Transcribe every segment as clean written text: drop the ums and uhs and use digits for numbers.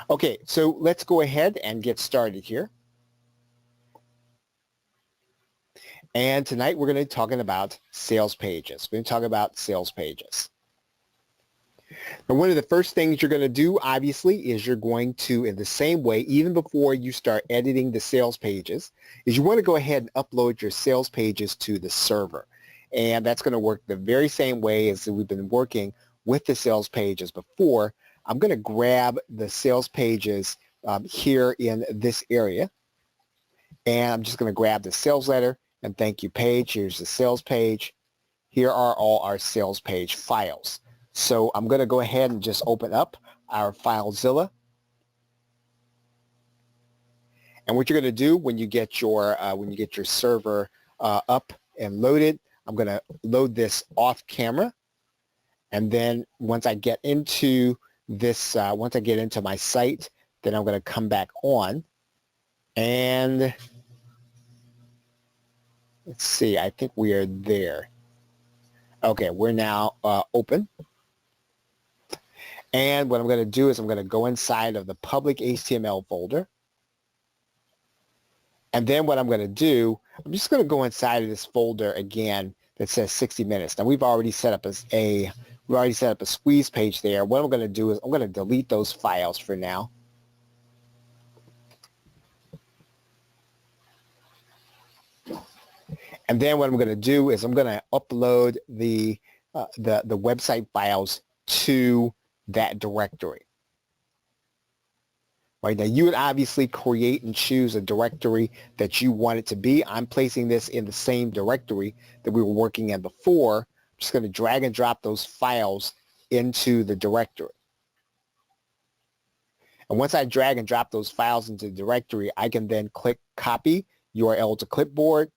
Okay, so let's go ahead and get started here. And tonight we're going to be talking about sales pages. We're going to talk about sales pages. And one of the first things you're going to do, obviously, is you're going to, in the same way, even before you start editing the sales pages, is you want to go ahead and upload your sales pages to the server. And that's going to work the very same way as we've been working with the sales pages before. I'm going to grab the sales pages here in this area. And I'm just going to grab the sales letter and thank you page. Here's the sales page. Here are all our sales page files. So I'm going to go ahead and just open up our FileZilla. And what you're going to do when you get your server up and loaded, I'm going to load this off camera. And then once I get into this, once I get into my site, then I'm going to come back on. And let's see, I think we are there. Okay, we're now open. And what I'm going to do is I'm going to go inside of the public HTML folder. And then what I'm going to do, I'm just going to go inside of this folder again that says 60 minutes. Now we've already set up a squeeze page there. What I'm going to do is I'm going to delete those files for now. And then what I'm going to do is I'm going to upload the website files to that directory. Right, now you would obviously create and choose a directory that you want it to be. I'm placing this in the same directory that we were working in before. I'm just going to drag and drop those files into the directory. And once I drag and drop those files into the directory, I can then click copy URL to clipboard.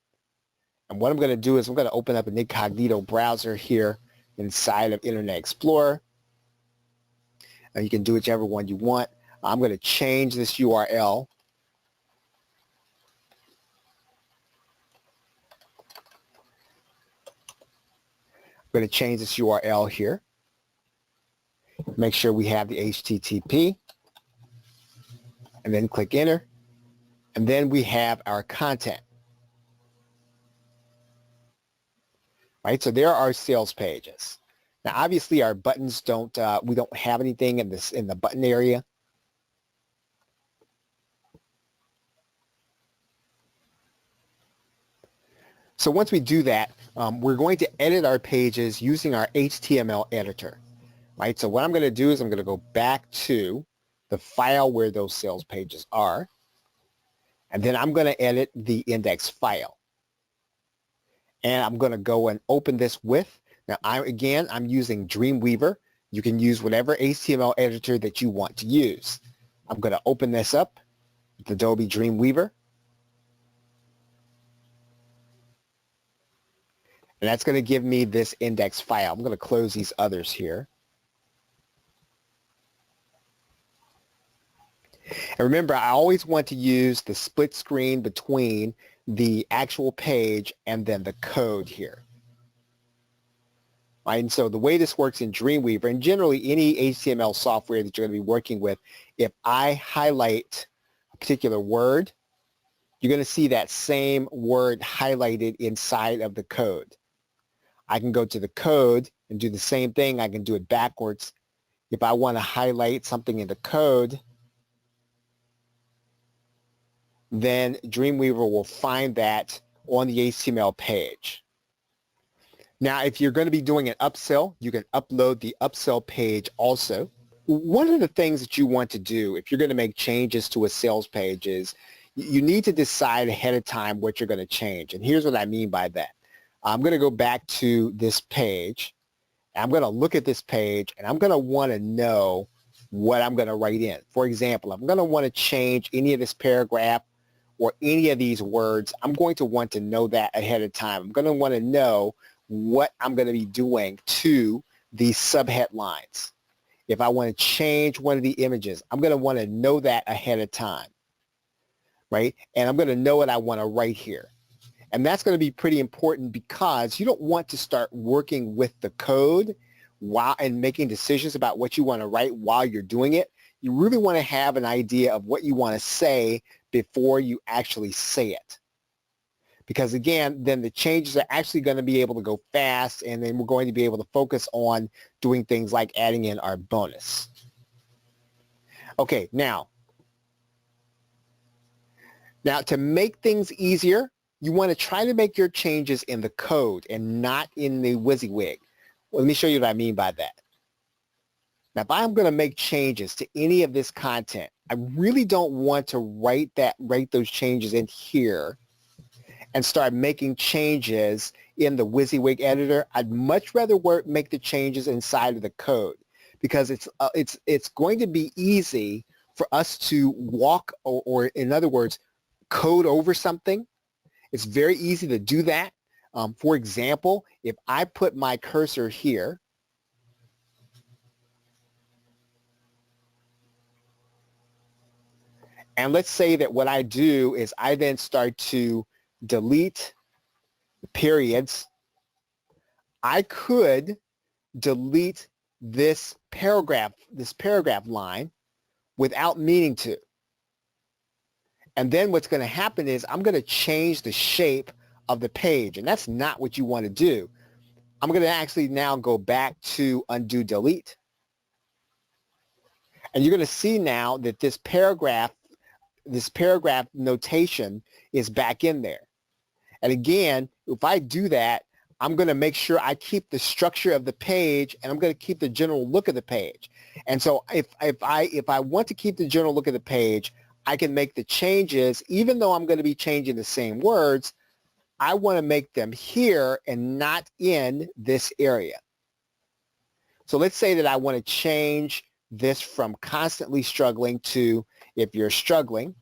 And what I'm going to do is I'm going to open up an incognito browser here inside of Internet Explorer. And you can do whichever one you want. I'm going to change this URL. I'm going to change this URL here. Make sure we have the HTTP. And then click enter. And then we have our content. Right, so there are our sales pages. Now, obviously, our buttons we don't have anything in the button area. So once we do that, we're going to edit our pages using our HTML editor. Right, so what I'm going to do is I'm going to go back to the file where those sales pages are, and then I'm going to edit the index file. And I'm going to go and open this with. Now, I'm using Dreamweaver. You can use whatever HTML editor that you want to use. I'm going to open this up with Adobe Dreamweaver. And that's going to give me this index file. I'm going to close these others here. And remember, I always want to use the split screen between the actual page and then the code here. Right, and so the way this works in Dreamweaver, and generally any HTML software that you're going to be working with, if I highlight a particular word, you're going to see that same word highlighted inside of the code. I can go to the code and do the same thing. I can do it backwards. If I want to highlight something in the code, then Dreamweaver will find that on the HTML page. Now, if you're going to be doing an upsell, you can upload the upsell page also. One of the things that you want to do if you're going to make changes to a sales page is you need to decide ahead of time what you're going to change. And here's what I mean by that. I'm going to go back to this page. I'm going to look at this page, and I'm going to want to know what I'm going to write in. For example, I'm going to want to change any of this paragraph or any of these words. I'm going to want to know that ahead of time. I'm going to want to know what I'm going to be doing to these subhead lines. If I want to change one of the images, I'm going to want to know that ahead of time, right? And I'm going to know what I want to write here. And that's going to be pretty important because you don't want to start working with the code and making decisions about what you want to write while you're doing it. you really want to have an idea of what you want to say before you actually say it. Because again, then the changes are actually going to be able to go fast, and then we're going to be able to focus on doing things like adding in our bonus. Okay, now to make things easier, you want to try to make your changes in the code and not in the WYSIWYG. Well, let me show you what I mean by that. Now, if I'm going to make changes to any of this content, I really don't want to write those changes in here and start making changes in the WYSIWYG editor. I'd much rather make the changes inside of the code, because it's going to be easy for us to walk or in other words, code over something. It's very easy to do that. For example, if I put my cursor here, and let's say that what I do is I then start to delete periods, I could delete this paragraph line without meaning to. And then what's going to happen is I'm going to change the shape of the page, and that's not what you want to do. I'm going to actually now go back to undo delete. And you're going to see now that this paragraph notation is back in there. And again, if I do that, I'm going to make sure I keep the structure of the page, and I'm going to keep the general look of the page. And so if I want to keep the general look of the page, I can make the changes, even though I'm going to be changing the same words, I want to make them here and not in this area. So let's say that I want to change this from constantly struggling to, if you're struggling,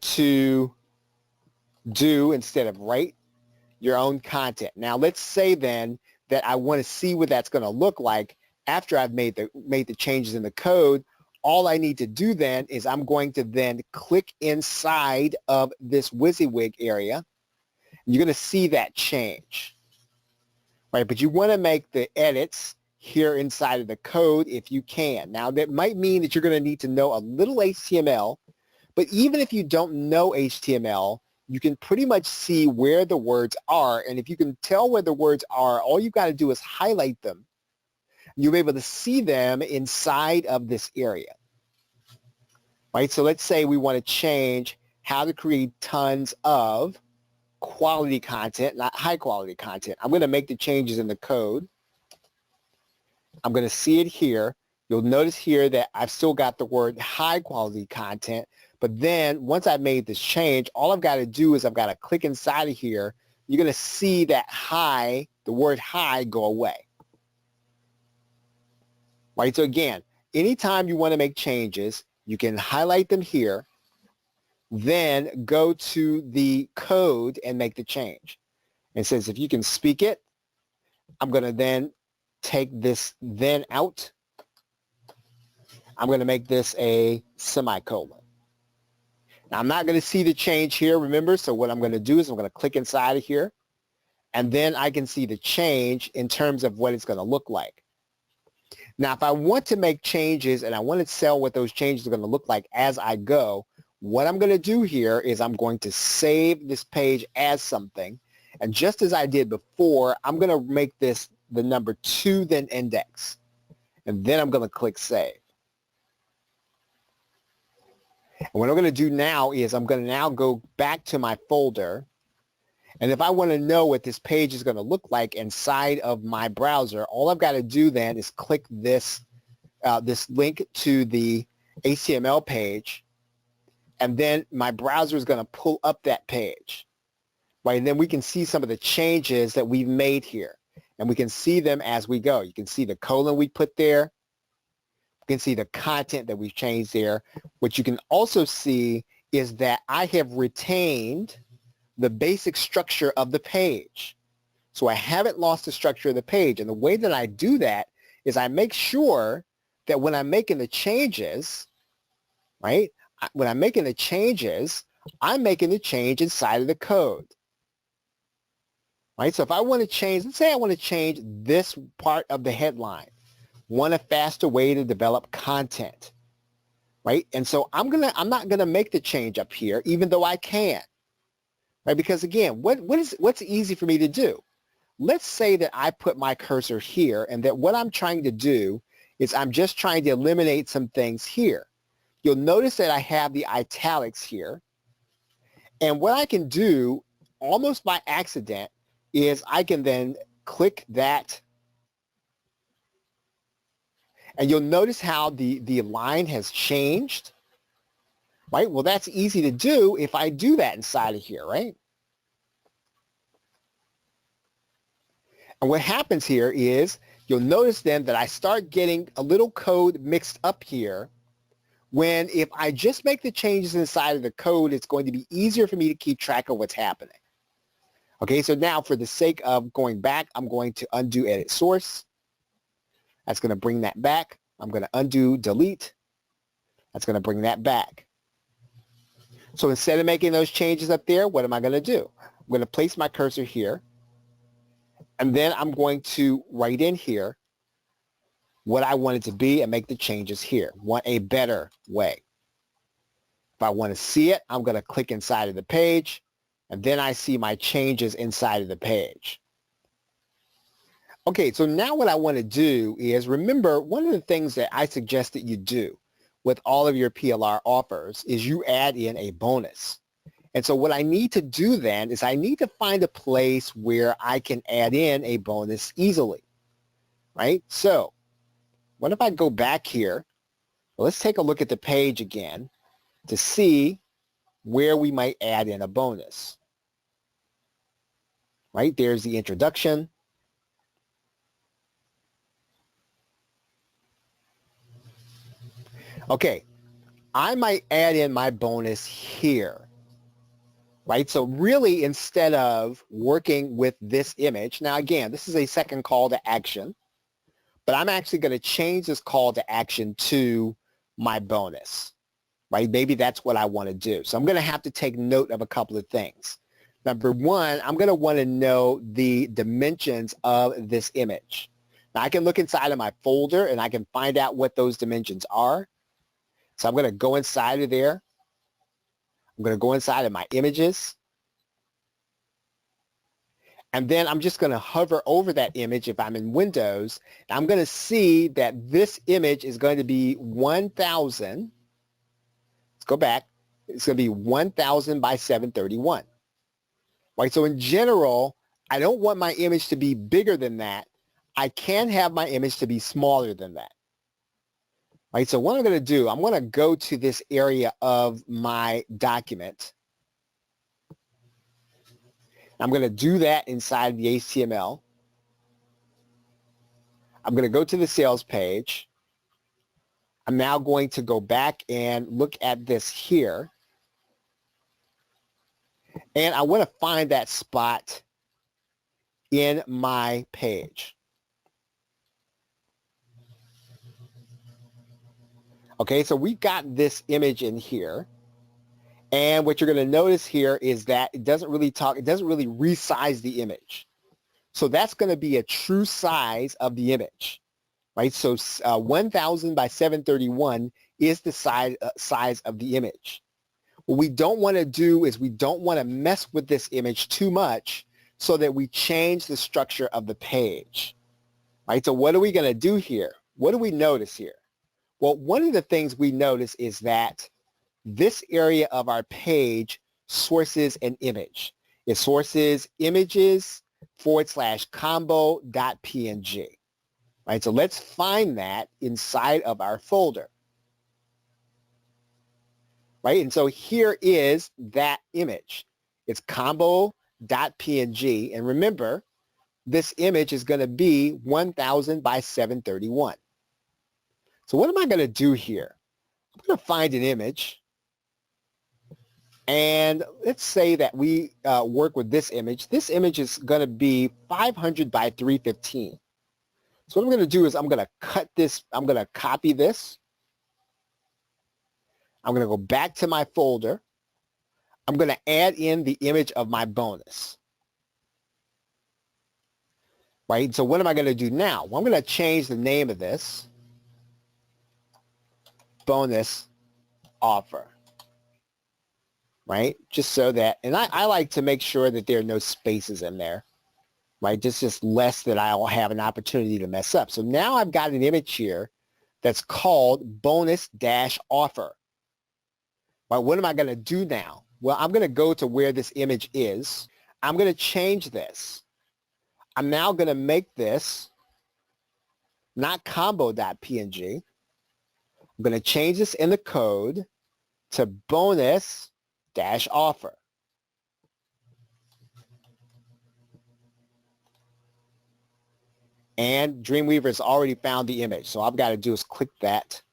to do instead of write your own content. Now let's say then that I want to see what that's going to look like after I've made the changes in the code. All I need to do then is I'm going to then click inside of this WYSIWYG area. You're going to see that change, right? But you want to make the edits here inside of the code if you can. Now that might mean that you're going to need to know a little HTML, but even if you don't know HTML, you can pretty much see where the words are. And if you can tell where the words are, all you've got to do is highlight them. You'll be able to see them inside of this area, right? So let's say we want to change how to create tons of quality content, not high quality content. I'm going to make the changes in the code. I'm going to see it here. You'll notice here that I've still got the word high quality content, but then once I've made this change, all I've got to do is I've got to click inside of here. You're going to see that the word high go away. Right, so again, anytime you want to make changes, you can highlight them here, then go to the code and make the change. And it says if you can speak it, I'm going to then take this then out. I'm going to make this a semicolon. Now I'm not going to see the change here, remember, so what I'm going to do is I'm going to click inside of here, and then I can see the change in terms of what it's going to look like. Now, if I want to make changes and I want to tell what those changes are going to look like as I go, what I'm going to do here is I'm going to save this page as something. And just as I did before, I'm going to make this the number 2 then index. And then I'm going to click save. And what I'm going to do now is I'm going to now go back to my folder. And if I want to know what this page is going to look like inside of my browser, all I've got to do then is click this link to the HTML page, and then my browser is going to pull up that page, right? And then we can see some of the changes that we've made here, and we can see them as we go. You can see the colon we put there. You can see the content that we've changed there. What you can also see is that I have retained the basic structure of the page. So I haven't lost the structure of the page. And the way that I do that is I make sure that when I'm making the changes, right? When I'm making the changes, I'm making the change inside of the code. Right? So if I want to change, let's say I want to change this part of the headline. want a faster way to develop content, right? And so I'm not gonna make the change up here, even though I can, right? Because again, what's easy for me to do? Let's say that I put my cursor here and that what I'm trying to do is I'm just trying to eliminate some things here. You'll notice that I have the italics here. And what I can do almost by accident is I can then click that. And you'll notice how the line has changed, right? Well, that's easy to do if I do that inside of here, right? And what happens here is you'll notice then that I start getting a little code mixed up here when if I just make the changes inside of the code, it's going to be easier for me to keep track of what's happening. Okay, so now for the sake of going back, I'm going to undo edit source. That's going to bring that back. I'm going to undo delete. That's going to bring that back. So instead of making those changes up there, what am I going to do? I'm going to place my cursor here. And then I'm going to write in here what I want it to be and make the changes here. Want a better way. If I want to see it, I'm going to click inside of the page, and then I see my changes inside of the page. Okay, so now what I want to do is, remember, one of the things that I suggest that you do with all of your PLR offers is you add in a bonus. And so what I need to do then is I need to find a place where I can add in a bonus easily, right? So what if I go back here? Well, let's take a look at the page again to see where we might add in a bonus, right? There's the introduction. Okay, I might add in my bonus here. Right? So really, instead of working with this image, now again, this is a second call to action, but I'm actually going to change this call to action to my bonus, right? Maybe that's what I want to do. So I'm going to have to take note of a couple of things. Number one, I'm going to want to know the dimensions of this image. Now I can look inside of my folder and I can find out what those dimensions are. So I'm going to go inside of there. I'm going to go inside of my images. And then I'm just going to hover over that image if I'm in Windows. I'm going to see that this image is going to be 1,000. Let's go back. It's going to be 1,000 by 731. Right? So in general, I don't want my image to be bigger than that. I can have my image to be smaller than that. Right, so what I'm going to do, I'm going to go to this area of my document. I'm going to do that inside the HTML. I'm going to go to the sales page. I'm now going to go back and look at this here. And I want to find that spot in my page. Okay, so we've got this image in here. And what you're going to notice here is that it doesn't really resize the image. So that's going to be a true size of the image, right? So 1,000 by 731 is the size of the image. What we don't want to do is we don't want to mess with this image too much so that we change the structure of the page, right? So what are we going to do here? What do we notice here? Well, one of the things we notice is that this area of our page sources an image. It sources images/combo.png. Right, so let's find that inside of our folder. Right, and so here is that image. It's combo.png, and remember, this image is going to be 1,000 by 731. So what am I going to do here? I'm going to find an image. And let's say that we work with this image. This image is going to be 500 by 315. So what I'm going to do is I'm going to cut this. I'm going to copy this. I'm going to go back to my folder. I'm going to add in the image of my bonus. right? So what am I going to do now? Well, I'm going to change the name of this bonus offer, right? Just so that, and I like to make sure that there are no spaces in there, right? Just less that I'll have an opportunity to mess up. So now I've got an image here that's called bonus dash offer. Right? What am I going to do now? Well, I'm going to go to where this image is. I'm going to change this. I'm now going to make this not combo.png. I'm going to change this in the code to bonus dash offer. And Dreamweaver has already found the image. So all I've got to do is click that.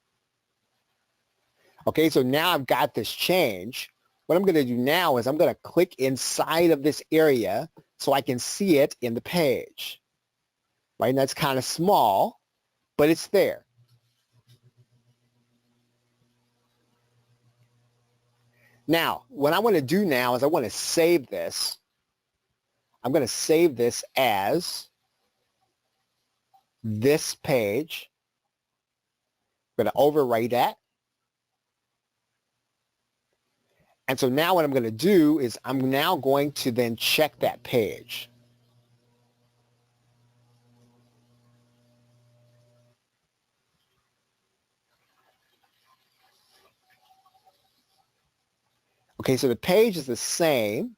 Okay, so now I've got this change. What I'm going to do now is I'm going to click inside of this area so I can see it in the page. Right, and that's kind of small, but it's there. Now, what I want to do now is I want to save this. I'm going to save this as this page. I'm going to overwrite that. And so now what I'm going to do is I'm now going to then check that page. Okay, so the page is the same.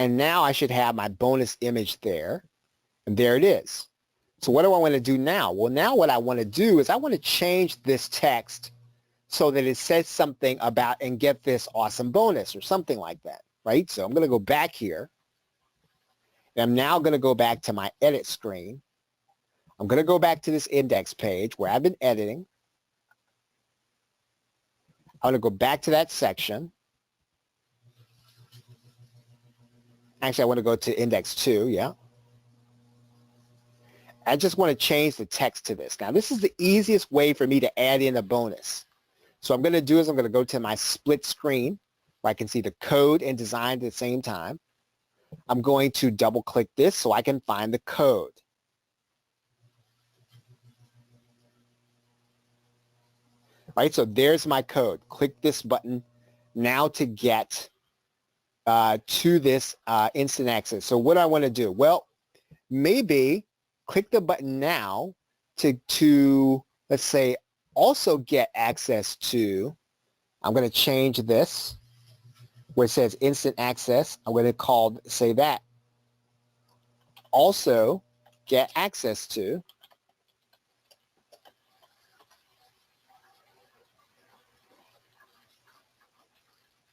And now I should have my bonus image there. And there it is. So what do I want to do now? Well, now what I want to do is I want to change this text so that it says something about and get this awesome bonus or something like that, right? So I'm going to go back here. And I'm now going to go back to my edit screen. I'm going to go back to this index page where I've been editing. I'm going to go back to that section. Actually, I want to go to index 2, yeah. I just want to change the text to this. Now, this is the easiest way for me to add in a bonus. So what I'm going to do is I'm going to go to my split screen where I can see the code and design at the same time. I'm going to double click this so I can find the code. Right, so there's my code. Click this button now to get to this instant access. So what do I want to do? Well, maybe click the button now to let's say, also get access to, I'm going to change this where it says instant access. I'm going to say that. Also get access to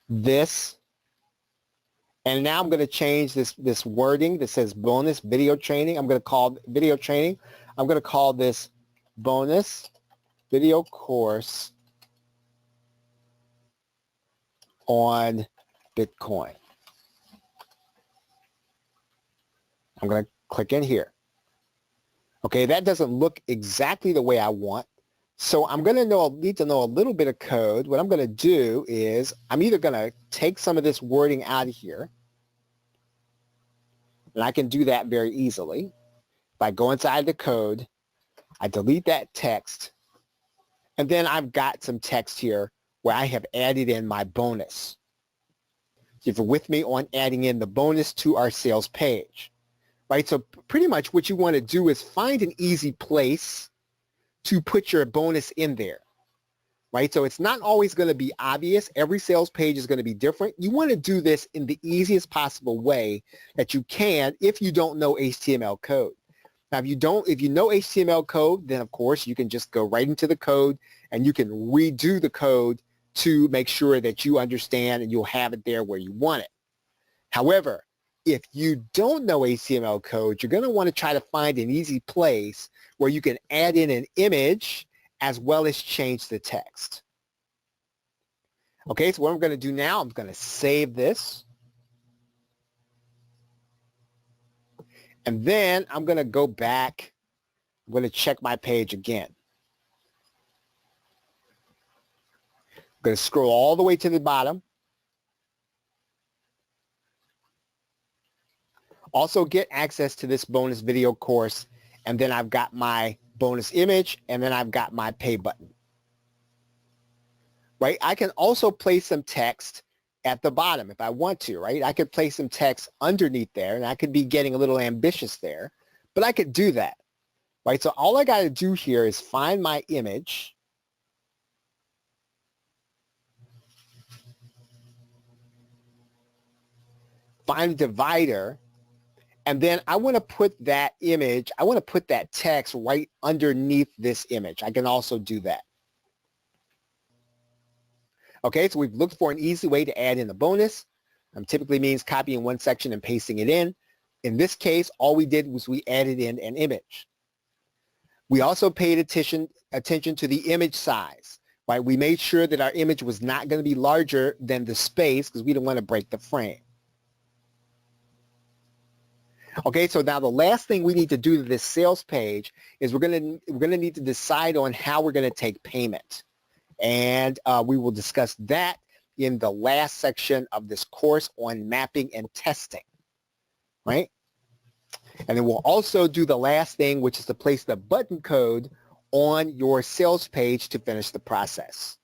this. And now I'm going to change this wording that says bonus video training. I'm going to call video training. I'm going to call this bonus video course on Bitcoin. I'm going to click in here. Okay, that doesn't look exactly the way I want. So I'm going to need to know a little bit of code. What I'm going to do is I'm either going to take some of this wording out of here, and I can do that very easily. If I go inside the code, I delete that text, and then I've got some text here where I have added in my bonus. So if you're with me on adding in the bonus to our sales page, right? So pretty much what you want to do is find an easy place to put your bonus in there, right? So it's not always going to be obvious. Every sales page is going to be different. You want to do this in the easiest possible way that you can if you don't know HTML code. Now, if you know HTML code, then of course you can just go right into the code and you can redo the code to make sure that you understand and you'll have it there where you want it. However, if you don't know HTML code, you're going to want to try to find an easy place where you can add in an image as well as change the text. Okay, so what I'm going to do now, I'm going to save this. And then I'm going to go back. I'm going to check my page again. I'm going to scroll all the way to the bottom. also get access to this bonus video course, and then I've got my bonus image, and then I've got my pay button. Right? I can also place some text at the bottom if I want to, right? I could place some text underneath there, and I could be getting a little ambitious there, but I could do that, right? So all I got to do here is find my image, find a divider, and then I want to put that image, I want to put that text right underneath this image. I can also do that. Okay, so we've looked for an easy way to add in a bonus. Typically means copying one section and pasting it in. In this case, all we did was we added in an image. We also paid attention to the image size, right? We made sure that our image was not going to be larger than the space because we didn't want to break the frame. Okay, so now the last thing we need to do to this sales page is we're going to need to decide on how we're going to take payment. And we will discuss that in the last section of this course on mapping and testing, right? And then we'll also do the last thing, which is to place the button code on your sales page to finish the process.